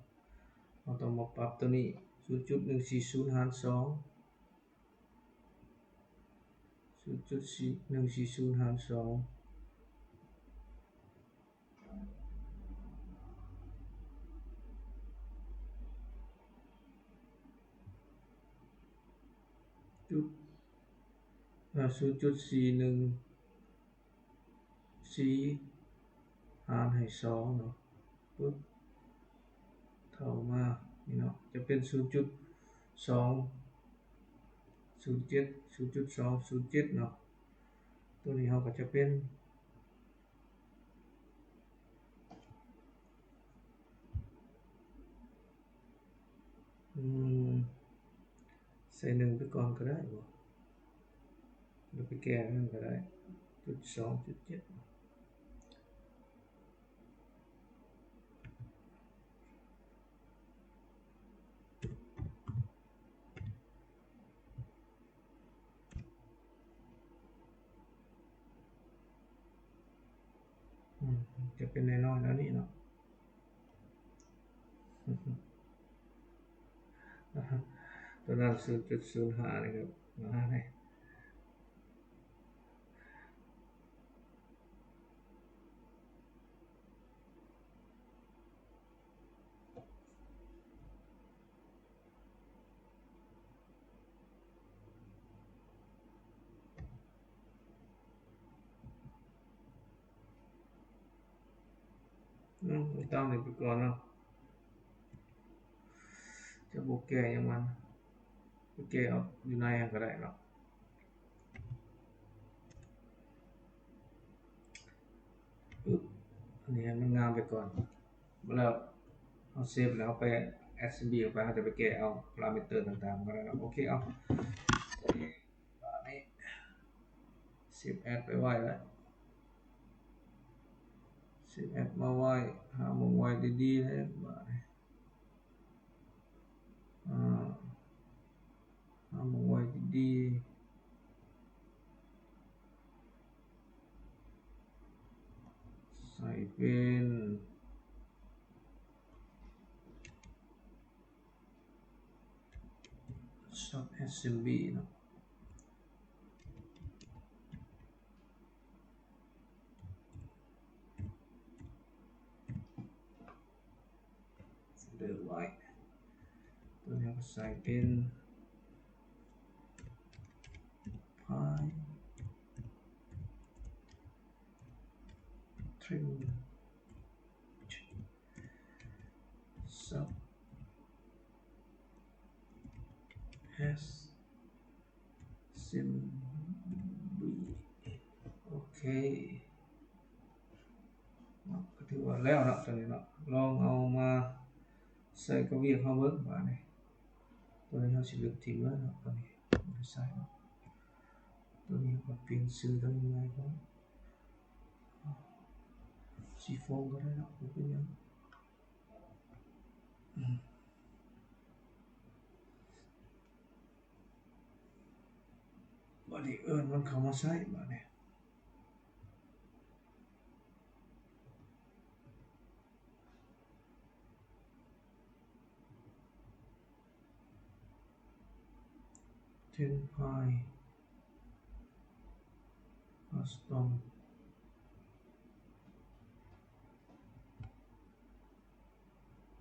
เราต้องมาปรับตัวนี้ 0.140 หาร 2 0.140 หาร 2จุด0.414 หารให้2เนาะปึ๊บเท่ามานี่เนาะจะเป็น 0.207 เนาะตัวนี้เราก็จะเป็นใส่1ไปก่อนก็ได้บ่หรือไปแก้นั่นก็ได้ 0.207 จะเป็นน้อยๆแล้วนี่เนาะตัวนั้น 0.05 นี่ครับมาให้ต้องนี่ไปก่อนเนาะจะบ่แก้ยังมันไปแก้เอาอยู่ในก็ได้เนาะปึ๊บอันนี้มันงามไปก่อนแล้วเอาเซฟแล้วไป SMB ออกไปเราจะไปแก้เอาพารามิเตอร์ต่างๆก็ได้เนาะโอเคเอาอันนี้เซฟแอดไปไว้แล้วเซฟแอดมาไว้หามุมไว้ดีๆเลยบาดนี้หามุมไว้ดีๆใส่เป็น sub SMB เนาะเดินไว้ตัวนี้ก็ใส่เป็น pi trim sub SMB โอเคก็ถือว่าแล้วเนาะตัวนี้เนาะลองเอามาใส่กับเวียกเฮาเบิ่งว่านี่ตัวนี้เฮาสิลึกทิ้งแล้วเนาะตัวนี้ใส่เนาะตัวนี้ก็เปลี่ยนชื่อตัวนี้ใหม่ก่อนสีฟองก็ได้เนาะบ่เป็นหยังบัดนี้มันเข้ามาใช้บัดนี้10 pi custom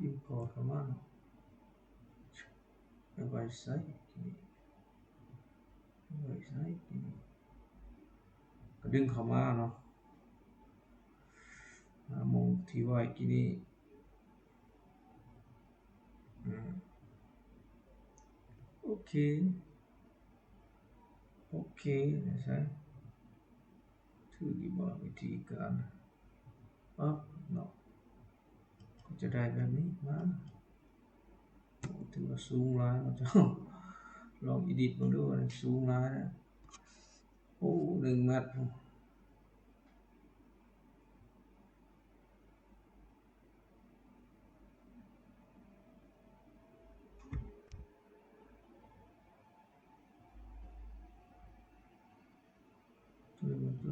import เข้ามาเนาะไปไว้ใส่ที่นี่ไว้ใส่ที่นี่ ดึงเข้ามาเนาะมองที่ไว้กี่นี้โอเคใช่ถือดีบ่วิธีการปั๊บเนาะก็จะได้แบบนี้มาถือว่าสูงหลายเนาะจ้ะลอง edit มาดูว่าสูงหลายนะโอ้1 เมตรตัว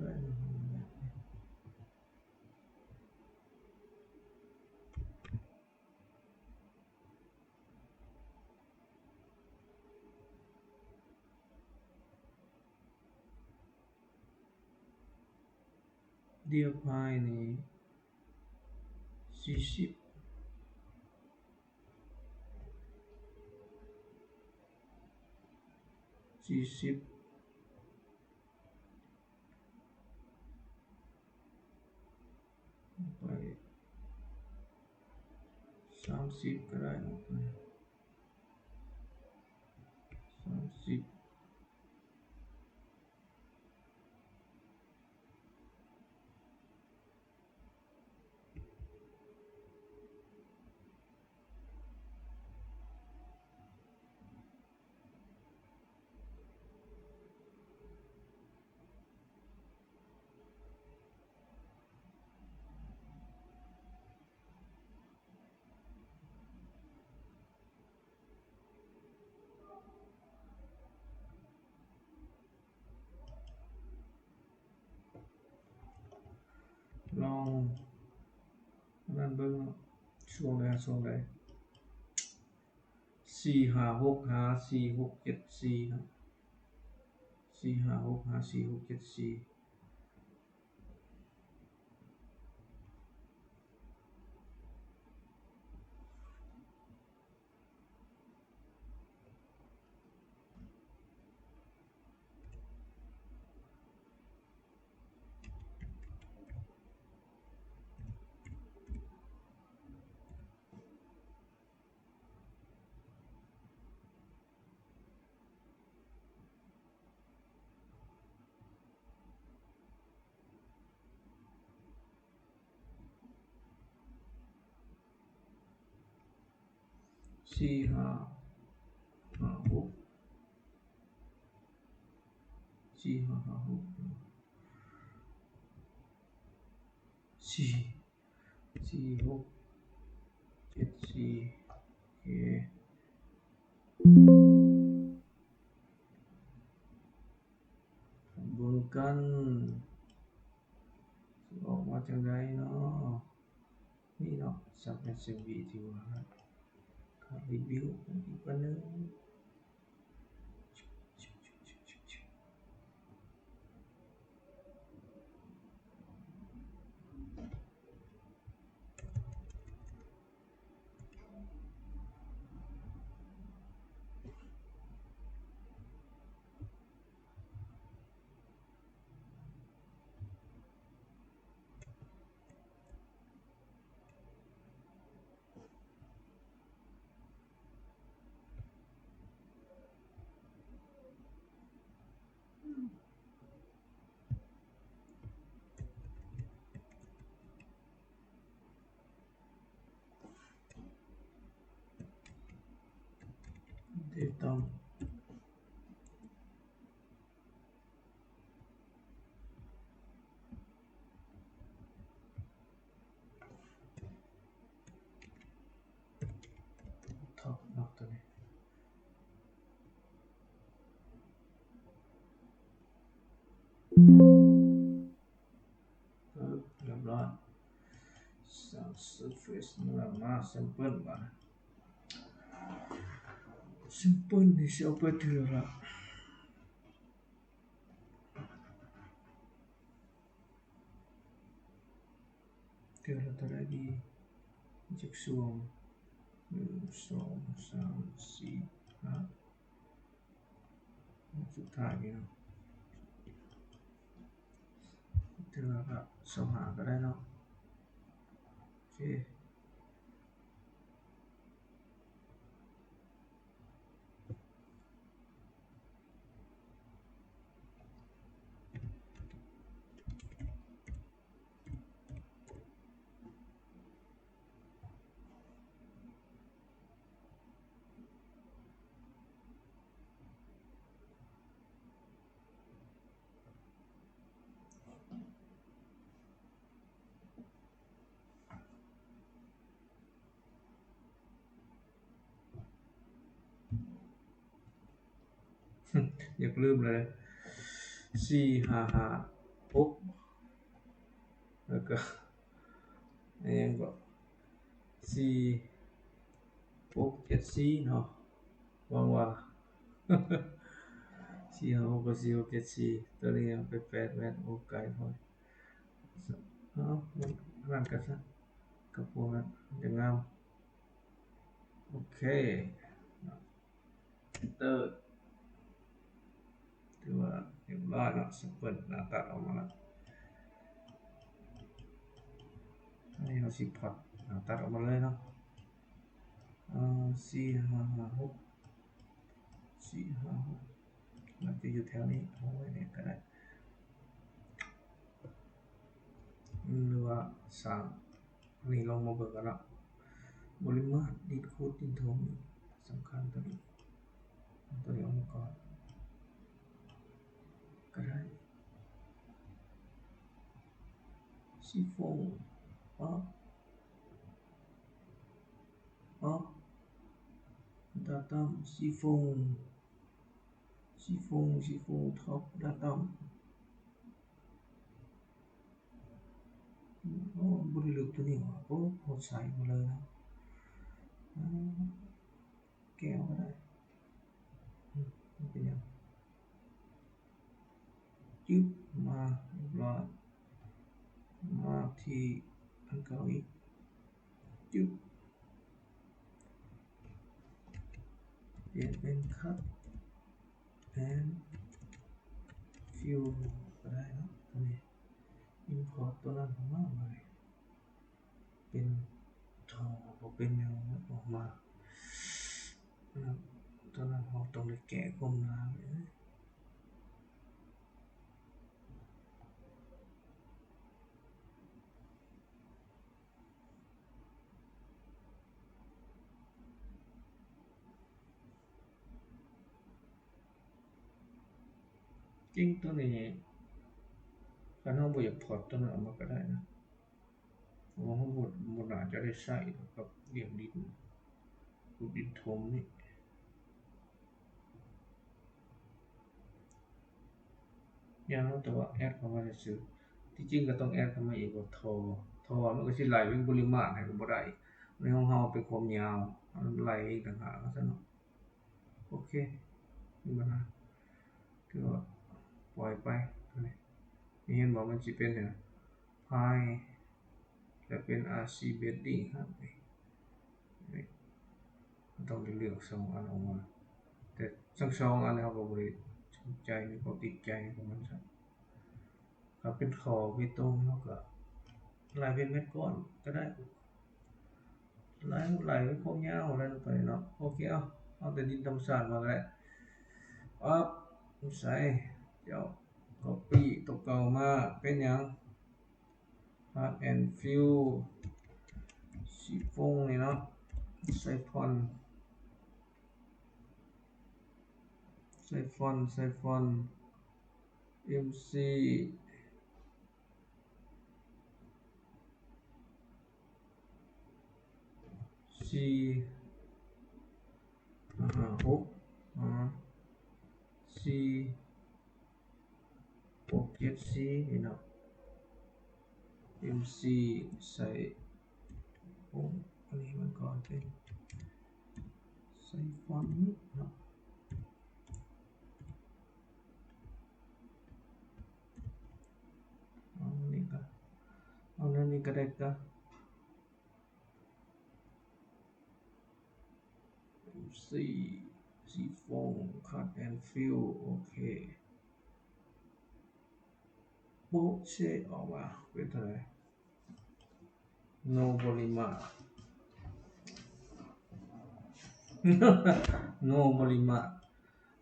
ได้เดียวภายนี้40ไป30ก็ได้นะ30ลองนั่นเบิ่งช่วงใด4 5 6 5 4 6 7 4ครับ4 5 6 5 4 6 7 4โอเคเบิ่งกันสิออกมาจังไดเนาะนี่เนาะ SubSMB ที่ว่าครับรีวิวอีกอันนึงต้องท็อปนอกตัวนี้เรียบร้อย Surface มา Sample มา Sample นี่สิเอาไปเทื่อละเท่าไหร่ดีจักช่วง1 2 3 4 5สุดท้ายนี่เนาะ อว่าก็25ก็ได้เนาะโอเคอยากลืมเลย455แล้วก็อันยังก็4674เนาะหวังว่า456กับ4674ตัวนี้ไป8แม่นโอ้ไกลพอนั่นก็ซะกับพวกนั้นจะงามโอเคเตอร์ถือว่าเรียบร้อยเนาะสเปิดหน้าตัดออกมาแล้วอันนี้เราสิพอร์ตหน้าตัดออกมาเลยเนาะ4556มันจะอยู่แถวนี้เอาไว้เนี่ยก็ได้หรือว่าสร้างนี่ลองมาเบิกกันเนาะบริมาตรดินโคดดินถมสำคัญตัวนี้ออกมาก่อนก็ได้ซีโฟดาตัมซีโฟท็อปดาตัมบริลึกตัวนี้ว่ะโอ้โหใส่มาเลยนะแก้วก็ได้เป็นยังจึ๊บมาเรียบร้อยมาที่อันเก่าอีกจึ๊บเปลี่ยนเป็นคัท and fill ก็ได้เนาะตัวนี้ import ตัวนั้นออกมาใหม่เป็นทอบ่เป็นแนวออกมาตัวนั้นเราต้องได้แก้ความหนาเลยจริงตัวนี้คันเฮาบ่อยากถอดตัวนั้นออกมาก็ได้นะเพราะว่าเฮาบ่น่าจะได้ใช้กับเลี้ยงดินขุดดินถมนี่อย่างแต่ว่าแอดเข้ามาซื่อที่จริงก็ต้องแอดเข้ามาอีกว่าทอมันก็สิไหลเป็นปริมาตรให้ก็บ่ได้ในของเฮาเป็นความยาวมันไหลอีกต่างหากซะเนาะโอเคมีปัญหาก็ปล่อยไปนี่เห็นบ่มันสิเป็นเนี่ยพายและเป็น RC bedding ครับนี่ต้องเลือก2อันออกมาแต่ทั้ง2อันเฮาก็บ่ได้สนใจมีความติดใจของมันครับถ้าเป็นขอเบตงเฮาก็ไหลเป็นเม็ดก้อนก็ได้ไหลเป็นความยาวแล้วไปเนาะโอเคเอาแต่ดินธรรมชาติมาก็ได้ใส่เดี๋ยว copy ตัวเก่ามาเป็นหยัง hard and fill สีฟงนี่เนาะใส่ฟอนต์MC 474นี่เนาะ MC ใส่อันนี้มันก่อนเป็นใส่ฟอนต์นี้เนาะเอานี่ก็ได้ก็สีฟง cut and fill โอเค ปุ๊เชออกมาเป็นเท่าไหร่ no ปริมาตร no ปริมาตร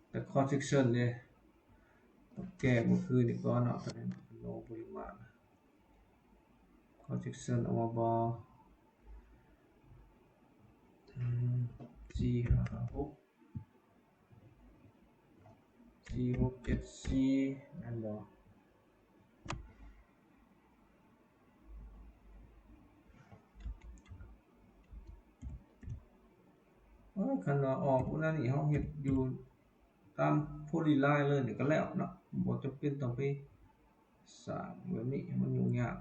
แต่ cross section เนี่ยต้องแก้เมื่อคืนนี่ก่อนเนาะตอนนี้ no ปริมาตร cross section ออกมาบ่4 5 6 4 6 7 4นั่นบ่คันว่าออกพวกนั้นนี่เฮาเฮ็ดอยู่ตามโพลีไลน์เลยนี่ก็แล้วเนาะบ่จำเป็นต้องไปสร้างแบบนี้มันยุ่งยาก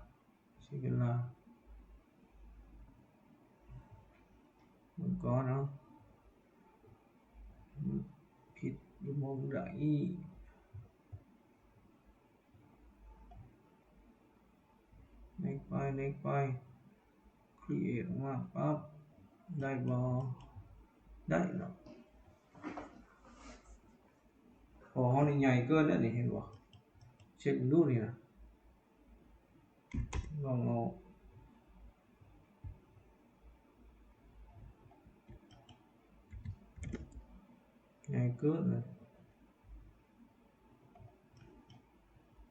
เสียเวลามันก็เนาะผิดอยู่มองใดnext ไป create ออกมาปั๊บได้บ่ได้เนาะพอเฮานี่ใหญ่เกินแล้วนี่เห็นบ่เช็คดูนี่นะลองเอาใหญ่เกินเลย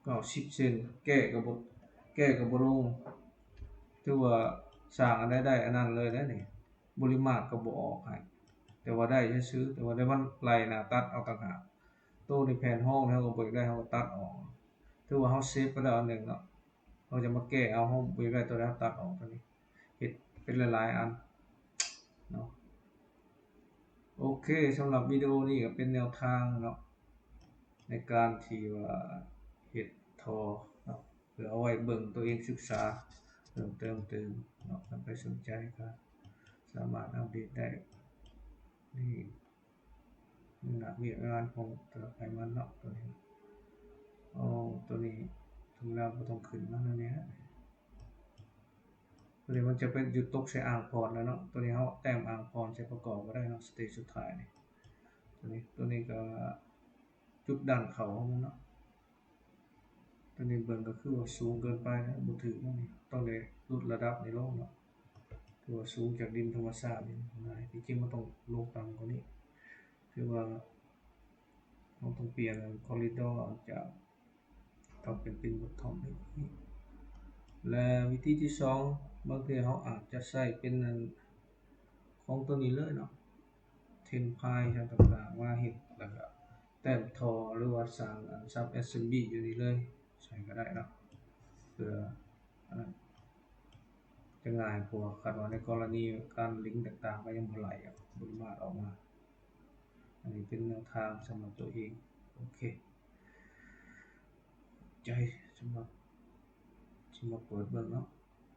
90 เซนแก้ก็บ่ลงถือว่าสร้างอันใดได้อันนั้นเลยนะนี่ปริมาตรก็บ่ออกให้แต่ว่าได้ซื่อๆแต่ว่าได้มันไล่หน้าตัดเอาต่างหากตัวในแผนห้องเฮาก็บ่ได้เฮาก็ตัดออกถือว่าเฮาเซฟไปแล้วอันหนึงเนาะเราจะมาแก้เอาเฮาบ่ได้ตัวนั้นตัดออกตัวนี้เฮ็ดเป็นหลายๆอันเนาะโอเคสำหรับวิดีโอนี้ก็เป็นแนวทางเนาะในการที่ว่าเฮ็ดท่อเนาะเพื่อเอาไว้เบิ่งตัวเองศึกษาเพิ่มเติมเนาะถ้าใครสนใจก็สามารถอัปเดตได้นี่หน้าเวียกงานของแต่ละไผมันเนาะตัวนี้ตัวนี้ถึงแล้วบ่ต้องขึ้นมาแล้วเนี่ยตัวนี้มันจะเป็นอยู่ตกใส่อ่างพรแล้วเนาะตัวนี้เฮาแต้มอ่างพรใส่ประกอบก็ได้เนาะสเตจสุดท้ายนี่ตัวนี้ก็จุดดันเขาของมันเนาะตัวนี้เบิ่งก็คือว่าสูงเกินไปนะบ่ถึงเนาะนี่ต้องได้ลดระดับนี้ลงเนาะคือว่าสูงจากดินธรรมชาตินี่นะที่จริงมันต้องลงต่ำกว่านี้คือว่าเราต้องเปลี่ยนคอริดอร์จากต้องเป็นบททอมนี่และวิธีที่2บางทีเราอาจจะใช้เป็นของตัวนี้เลยเนาะเทนพายต่างๆมาเฮ็ดแล้วก็แต้มทอหรือว่าสร้างซับแอสเซมบลีอยู่นี่เลยใช้ก็ได้เนาะเพื่อจะง่ายกว่าคันว่าในกรณีการลิงก์ต่างๆก็ยังบ่ไหลปริมาตรออกมาอันนี้เป็นแนวทางสำหรับตัวเองโอเคใจสำหรับที่มาเปิดเบิ่งเนาะ